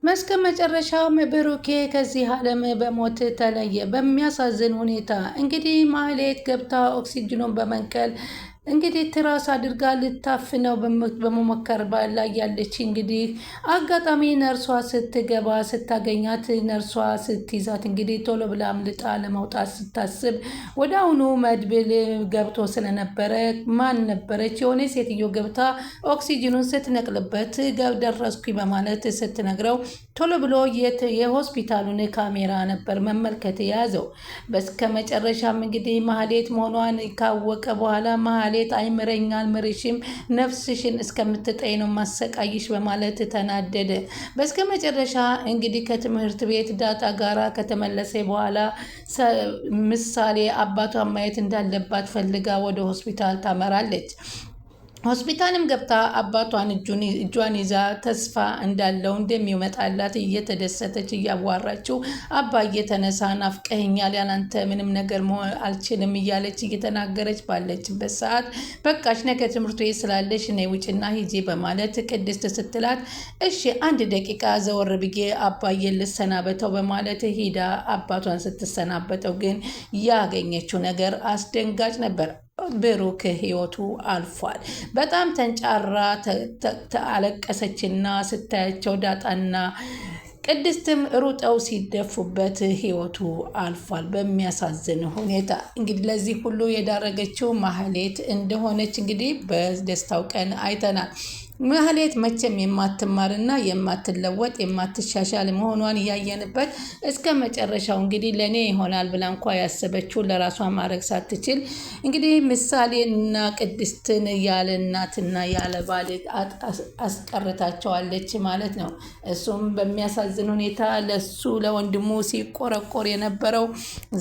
መስከ መጨረሻም ብሩኬ ከዚህ ዓለም በሞት ተለየ። በሚያሳዝን ሁኔታ እንግዲህ ማህሌት ገብታ ኦክሲጅኑን በመንቀል እንግዲህ ትራስ አድርጋ ልታፍነው በመሞከር ላይ ያለች። እንግዲህ አጋጣሚ ነርሷ ስትገባ ስታገኛት ነርሷ ስትይዛት እንግዲህ ቶሎ ብላ አምልጣ ለመውጣት ስታስብ ወደ አሁኑ መድብል ገብቶ ስለነበረ ማን ነበረች የሆነ ሴትዮ ገብታ ኦክሲጅኑን ስትነቅልበት ደረስኩኝ በማለት ስትነግረው ቶሎ ብሎ የሆስፒታሉን ካሜራ ነበር መመልከት የያዘው። በስከ መጨረሻም እንግዲህ ማህሌት መሆኗን ካወቀ በኋላ ማህሌት አይምረኛል ምርሽም ነፍስሽን እስከምትጠይ ነው ማሰቃይሽ በማለት ተናደደ። በስከ መጨረሻ እንግዲህ ከትምህርት ቤት ዳጣ ጋራ ከተመለሰ በኋላ ምሳሌ አባቷን ማየት እንዳለባት ፈልጋ ወደ ሆስፒታል ታመራለች። ሆስፒታልም ገብታ አባቷን እጇን ይዛ ተስፋ እንዳለው እንደሚመጣላት እየተደሰተች እያዋራችው አባዬ ተነሳ፣ ናፍቀኸኛል፣ ያላንተ ምንም ነገር መሆን አልችልም እያለች እየተናገረች ባለችበት ሰዓት በቃሽ ነገ ትምህርት ቤት ስላለሽ ነይ ውጭና ሂጂ በማለት ቅድስት ስትላት እሺ አንድ ደቂቃ ዘወር ብዬ አባዬን ልሰናበተው በማለት ሂዳ አባቷን ስትሰናበተው ግን ያገኘችው ነገር አስደንጋጭ ነበር። ብሩክ ህይወቱ አልፏል። በጣም ተንጫራ አለቀሰችና ስታያቸው ዳጣና ቅድስትም ሩጠው ሲደፉበት ህይወቱ አልፏል በሚያሳዝን ሁኔታ። እንግዲህ ለዚህ ሁሉ የዳረገችው ማህሌት እንደሆነች እንግዲህ በደስታው ቀን አይተናል። ማህሌት መቼም የማትማርና የማትለወጥ የማትሻሻል መሆኗን እያየንበት እስከ መጨረሻው እንግዲህ ለእኔ ይሆናል ብላ እንኳ ያሰበችው ለራሷ ማድረግ ሳትችል እንግዲህ ምሳሌና ቅድስትን ያለ እናትና ያለ ባል አስቀርታቸዋለች ማለት ነው። እሱም በሚያሳዝን ሁኔታ ለሱ ለወንድሙ ሲቆረቆር የነበረው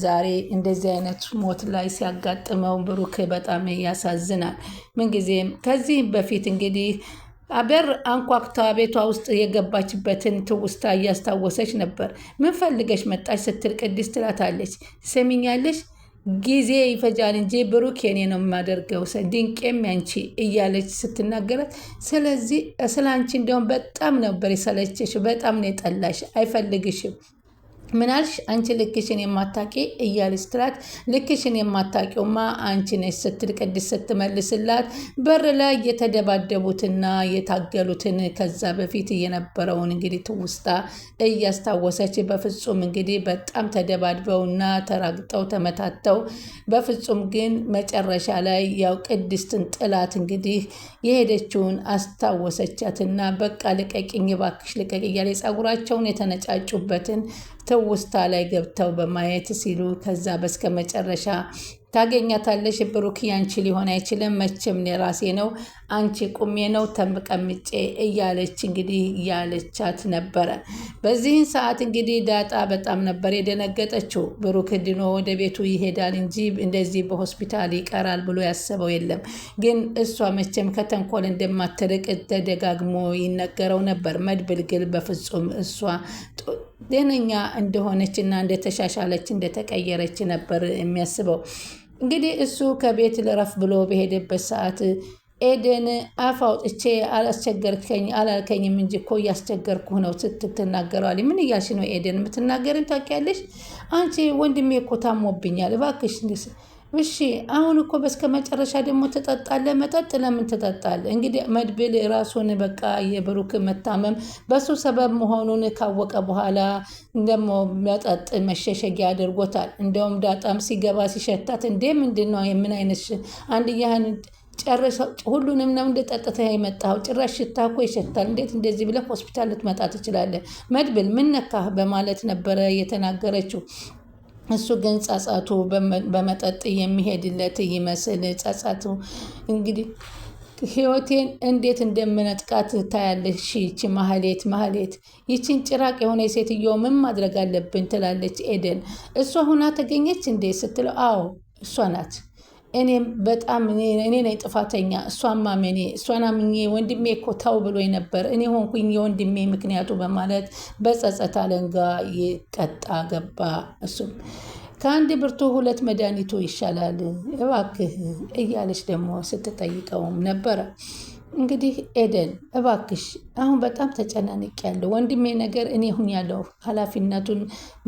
ዛሬ እንደዚህ አይነት ሞት ላይ ሲያጋጥመው ብሩክ በጣም ያሳዝናል። ምንጊዜም ከዚህ በፊት እንግዲህ በር አንኳኩታ ቤቷ ውስጥ የገባችበትን ትውስታ እያስታወሰች ነበር። ምን ፈልገሽ መጣች ስትል ቅድስት ትላታለች። ሰሚኛለሽ ጊዜ ይፈጃል እንጂ ብሩክ የኔ ነው የማደርገው ድንቄም ያንቺ እያለች ስትናገራት፣ ስለዚህ ስለ አንቺ እንደውም በጣም ነበር የሰለቸሽ፣ በጣም ነው የጠላሽ፣ አይፈልግሽም ምናልሽ አንቺ ልክሽን የማታቂ እያለች ስትላት፣ ልክሽን የማታቂውማ አንቺ ነች ስትል ቅድስት ስትመልስላት፣ በር ላይ የተደባደቡትና የታገሉትን ከዛ በፊት የነበረውን እንግዲህ ትውስታ እያስታወሰች በፍጹም እንግዲህ በጣም ተደባድበውና ተራግጠው ተመታተው በፍጹም ግን መጨረሻ ላይ ያው ቅድስትን ጥላት እንግዲህ የሄደችውን አስታወሰቻትና በቃ ልቀቂኝ እባክሽ ልቀቂ እያለ ጸጉራቸውን የተነጫጩበትን ትውስታ ላይ ገብተው በማየት ሲሉ ከዛ በስከ መጨረሻ ታገኛታለሽ። ብሩክ ያንቺ ሊሆን አይችልም፣ መቼም የራሴ ነው፣ አንቺ ቁሜ ነው ተቀምጬ እያለች እንግዲህ ያለቻት ነበረ። በዚህን ሰዓት እንግዲህ ዳጣ በጣም ነበር የደነገጠችው። ብሩክ ድኖ ወደ ቤቱ ይሄዳል እንጂ እንደዚህ በሆስፒታል ይቀራል ብሎ ያሰበው የለም። ግን እሷ መቼም ከተንኮል እንደማትርቅ ተደጋግሞ ይነገረው ነበር። መድብል ግን በፍጹም እሷ ጤነኛ እንደሆነች እና እንደተሻሻለች እንደተቀየረች ነበር የሚያስበው። እንግዲህ እሱ ከቤት ልረፍ ብሎ በሄደበት ሰዓት ኤደን አፍ አውጥቼ አላስቸገርከኝ አላልከኝም እንጂ እኮ እያስቸገርኩህ ነው ስትል ትናገረዋለች። ምን እያልሽ ነው ኤደን የምትናገርን ታውቂያለሽ? አንቺ ወንድሜ እኮ ታሞብኛል እባክሽ። እሺ አሁን እኮ በስከ መጨረሻ ደግሞ ትጠጣለህ? መጠጥ ለምን ትጠጣለህ? እንግዲህ መድብል ራሱን በቃ የብሩክ መታመም በሱ ሰበብ መሆኑን ካወቀ በኋላ ደግሞ መጠጥ መሸሸጊያ አድርጎታል። እንደውም ዳጣም ሲገባ ሲሸታት እንዴ ምንድን ነው የምን አይነት አንድያህን ጨርሰው ሁሉንም ነው እንደጠጥተህ የመጣው? ጭራሽ ሽታ እኮ ይሸታል። እንዴት እንደዚህ ብለህ ሆስፒታል ልትመጣ ትችላለህ? መድብል ምን ነካህ? በማለት ነበረ የተናገረችው። እሱ ግን ጸጸቱ በመጠጥ የሚሄድለት ይመስል ጸጸቱ እንግዲህ ህይወቴን እንዴት እንደምነጥቃት ታያለሽ ይቺ ማህሌት ይቺን ጭራቅ የሆነ የሴትዮ ምን ማድረግ አለብን ትላለች ኤደን። እሷ ሁና ተገኘች እንዴ ስትለው፣ አዎ እሷ ናት፣ እኔም በጣም እኔ ነኝ ጥፋተኛ፣ እሷን ማመኔ እሷን አምኜ ወንድሜ እኮ ተው ብሎኝ ነበር፣ እኔ ሆንኩኝ የወንድሜ ምክንያቱ በማለት በጸጸት አለንጋ ይቀጣ ገባ። እሱም ከአንድ ብርቱ ሁለት መድኃኒቱ ይሻላል እባክህ እያለች ደግሞ ስትጠይቀውም ነበረ። እንግዲህ ኤደን እባክሽ አሁን በጣም ተጨናንቅ ያለው ወንድሜ ነገር እኔ ሁን ያለው ኃላፊነቱን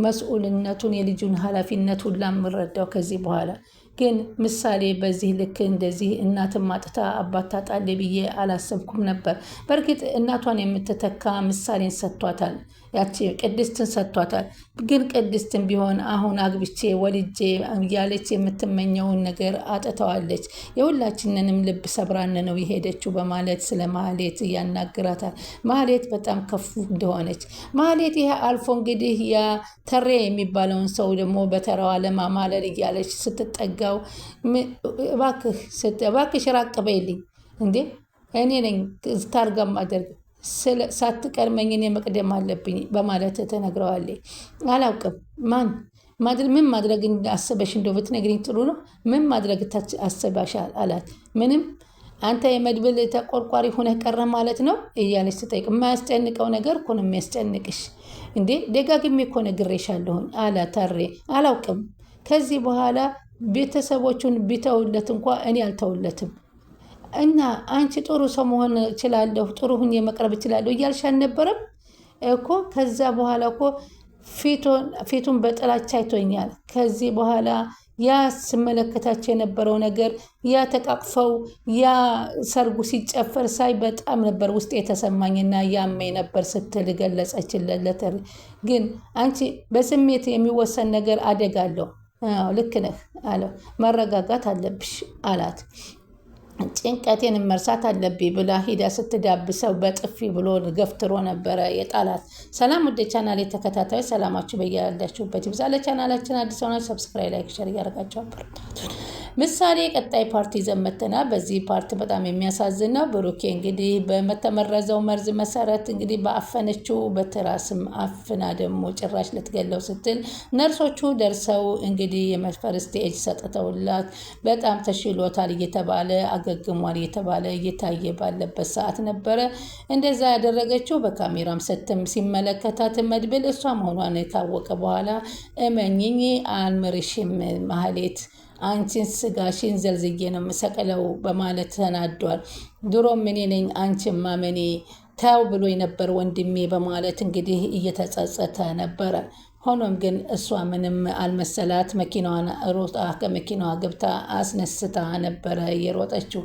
መስኡልነቱን የልጁን ኃላፊነት ሁላ የምረዳው ከዚህ በኋላ ግን ምሳሌ በዚህ ልክ እንደዚህ እናትን ማጥታ አባት ታጣለ ብዬ አላሰብኩም ነበር። በእርግጥ እናቷን የምትተካ ምሳሌን ሰጥቷታል። ያቺ ቅድስትን ሰጥቷታል። ግን ቅድስትን ቢሆን አሁን አግብቼ ወልጄ እያለች የምትመኘውን ነገር አጥተዋለች። የሁላችንንም ልብ ሰብራን ነው የሄደችው በማለት ስለ ማህሌት ያናግራታል። ማህሌት በጣም ከፉ እንደሆነች ማህሌት ይሄ አልፎ እንግዲህ ያ ተሬ የሚባለውን ሰው ደግሞ በተራዋ ለማማለል እያለች ስትጠጋው እባክሽ ራቅ በይልኝ እንዴ እኔ ነኝ ታርጋ ማደርግ ሳትቀድመኝ እኔ መቅደም አለብኝ በማለት ተነግረዋለች። አላውቅም ምን ማድረግ አስበሽ እንደው ብትነግሪኝ ጥሩ ነው። ምን ማድረግ አስበሻል አላት። ምንም አንተ የመድብል ተቆርቋሪ ሆነህ ቀረ ማለት ነው እያለች ትጠይቅ። የማያስጨንቀው ነገር እኮ ነው የሚያስጨንቅሽ እንዴ ደጋግሜ እኮ ነግሬሻለሁኝ አላት ተሬ። አላውቅም ከዚህ በኋላ ቤተሰቦቹን ቢተውለት እንኳ እኔ አልተውለትም እና አንቺ ጥሩ ሰው መሆን እችላለሁ ጥሩ ሁኜ መቅረብ እችላለሁ እያልሽ አልነበረም እኮ። ከዛ በኋላ እኮ ፊቱን በጥላቻ አይቶኛል። ከዚህ በኋላ ያ ስመለከታቸው የነበረው ነገር ያ ተቃቅፈው ያ ሰርጉ ሲጨፈር ሳይ በጣም ነበር ውስጥ የተሰማኝና ያመኝ ነበር ስትል ገለጸችለት። ግን አንቺ በስሜት የሚወሰን ነገር አደጋ አለው። ልክ ነህ አለው። መረጋጋት አለብሽ አላት። ጭንቀቴን መርሳት አለብኝ ብላ ሂዳ ስትዳብሰው በጥፊ ብሎ ገፍትሮ ነበረ የጣላት። ሰላም ወደ ቻናል የተከታታዮች ሰላማችሁ በያላችሁበት ይብዛ። ለቻናላችን አዲስ ሆናችሁ ሰብስክራይብ፣ ላይክ፣ ሼር እያደረጋችሁ አበረታቱ። ምሳሌ ቀጣይ ፓርቲ ዘመተና በዚህ ፓርት በጣም የሚያሳዝን ነው። ብሩኬ እንግዲህ በተመረዘው መርዝ መሰረት እንግዲህ በአፈነችው በትራስም አፍና ደግሞ ጭራሽ ልትገለው ስትል ነርሶቹ ደርሰው እንግዲህ የፈርስት ኤጅ ሰጥተውላት በጣም ተሽሎታል እየተባለ አገግሟል እየተባለ እየታየ ባለበት ሰዓት ነበረ እንደዛ ያደረገችው። በካሜራም ስትም ሲመለከታት መድብል እሷ መሆኗን ካወቀ በኋላ እመኝኝ አልምርሽም ማህሌት አንቺን ስጋሽን ዘልዝዬ ነው የምሰቅለው በማለት ተናዷል። ድሮም እኔ ነኝ አንቺን ማመኔ ተው ብሎ የነበር ወንድሜ በማለት እንግዲህ እየተጸጸተ ነበረ። ሆኖም ግን እሷ ምንም አልመሰላት። መኪናዋን ሮጣ ከመኪናዋ ገብታ አስነስታ ነበረ የሮጠችው።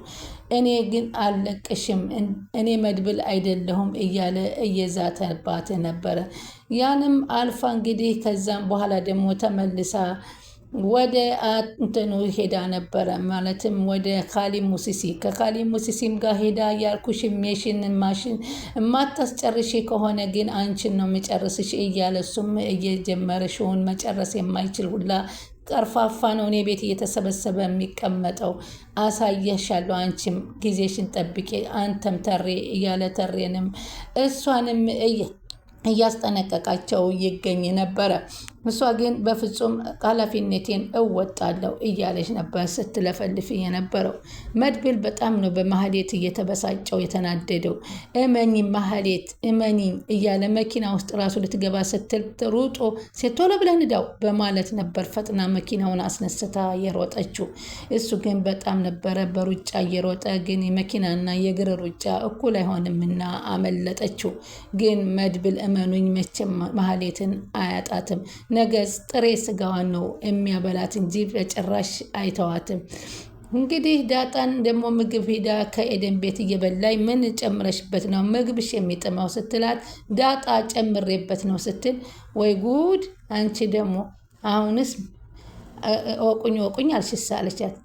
እኔ ግን አልለቅሽም እኔ መድብል አይደለሁም እያለ እየዛተባት ነበረ። ያንም አልፋ እንግዲህ ከዛም በኋላ ደግሞ ተመልሳ ወደ እንትኑ ሄዳ ነበረ። ማለትም ወደ ካሊብ ሙሲሲ ከካሊብ ሙሲሲም ጋር ሄዳ ያልኩሽም የሽን ማሽን የማታስጨርሽ ከሆነ ግን አንቺን ነው የሚጨርስሽ እያለ እሱም እየጀመረሽውን መጨረስ የማይችል ሁላ ቀርፋፋ ነው እኔ ቤት እየተሰበሰበ የሚቀመጠው አሳየሻለሁ፣ አንቺም ጊዜሽን ጠብቄ አንተም ተሬ እያለ ተሬንም እሷንም እያስጠነቀቃቸው ይገኝ ነበረ። እሷ ግን በፍጹም ኃላፊነቴን እወጣለሁ እያለች ነበር ስትለፈልፍ የነበረው። መድብል በጣም ነው በማህሌት እየተበሳጨው የተናደደው። እመኒ ማህሌት እመኒ እያለ መኪና ውስጥ ራሱ ልትገባ ስትል ሩጦ ቶሎ ብለህ ንዳው በማለት ነበር ፈጥና መኪናውን አስነስታ የሮጠችው። እሱ ግን በጣም ነበረ በሩጫ እየሮጠ ግን የመኪናና የእግር ሩጫ እኩል አይሆንምና አመለጠችው። ግን መድብል እመኑኝ መቼም ማህሌትን አያጣትም። ነገስ ጥሬ ስጋዋን ነው የሚያበላት እንጂ በጭራሽ አይተዋትም። እንግዲህ ዳጣን ደግሞ ምግብ ሄዳ ከኤደን ቤት እየበላይ ምን ጨምረሽበት ነው ምግብሽ የሚጥመው ስትላት ዳጣ ጨምሬበት ነው ስትል ወይ ጉድ አንቺ ደግሞ አሁንስ ወቁኝ አልሽሳ አለቻት።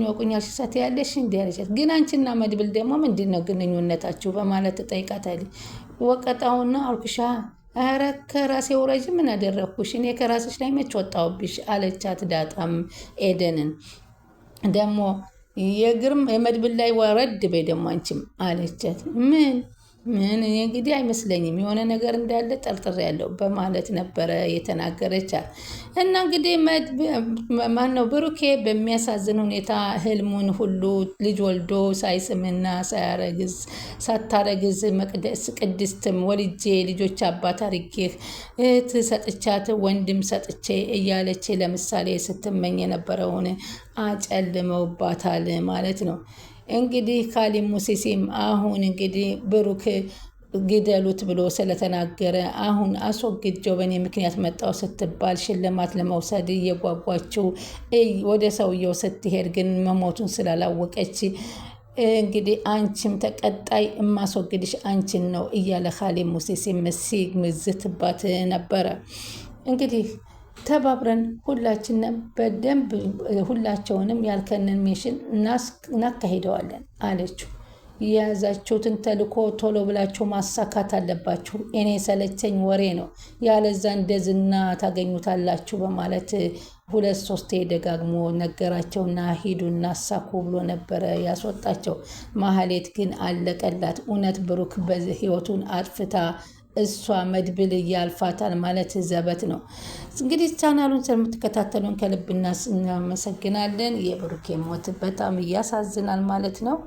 ወቁኝ አልሽሳ ያለሽ እንዲ አለቻት። ግን አንቺና መድብል ደግሞ ምንድን ነው ግንኙነታችሁ በማለት ጠይቃታለች። ወቀጣውና አልኩሻ ኧረ ከራሴ ውረጅ ምን አደረግኩሽ እኔ ከራስሽ ላይ መች ወጣሁብሽ አለቻት። ዳጣም ኤደንን ደግሞ የመድብል ላይ ወረድ በይ ደግሞ አንቺም አለቻት። ምን እንግዲህ አይመስለኝም የሆነ ነገር እንዳለ ጠርጥሬ ያለው በማለት ነበረ የተናገረቻት። እና እንግዲህ ማነው ብሩኬ በሚያሳዝን ሁኔታ ህልሙን ሁሉ ልጅ ወልዶ ሳይስምና ሳታረግዝ ቅድስትም ወልጄ ልጆች አባት አድርጌህ እህት ሰጥቻት ወንድም ሰጥቼ እያለች ለምሳሌ ስትመኝ የነበረውን አጨልመውባታል ማለት ነው። እንግዲህ ካሌብ ሙሲሲም አሁን እንግዲህ ብሩክ ግደሉት ብሎ ስለተናገረ አሁን አስወግጀው በእኔ ምክንያት መጣው ስትባል ሽልማት ለመውሰድ እየጓጓችው ወደ ሰውየው ስትሄድ ግን መሞቱን ስላላወቀች እንግዲህ አንቺም ተቀጣይ የማስወግድሽ አንቺን ነው እያለ ካሌብ ሙሲሲም ሲምዝትባት ነበረ። እንግዲህ ተባብረን ሁላችንም በደንብ ሁላቸውንም ያልከንን ሚሽን እናካሂደዋለን አለችው። የያዛችሁትን ተልኮ ቶሎ ብላችሁ ማሳካት አለባችሁ። እኔ ሰለቸኝ ወሬ ነው፣ ያለዛ እንደዝና ታገኙታላችሁ በማለት 2-3 ደጋግሞ ነገራቸውና ሂዱ እናሳኩ ብሎ ነበረ ያስወጣቸው። ማህሌት ግን አለቀላት። እውነት ብሩክ ህይወቱን አጥፍታ እሷ መድብል እያልፋታል ማለት ዘበት ነው። እንግዲህ ቻናሉን ስለምትከታተሉን ከልብ እናመሰግናለን። የብሩክ ሞት በጣም እያሳዝናል ማለት ነው።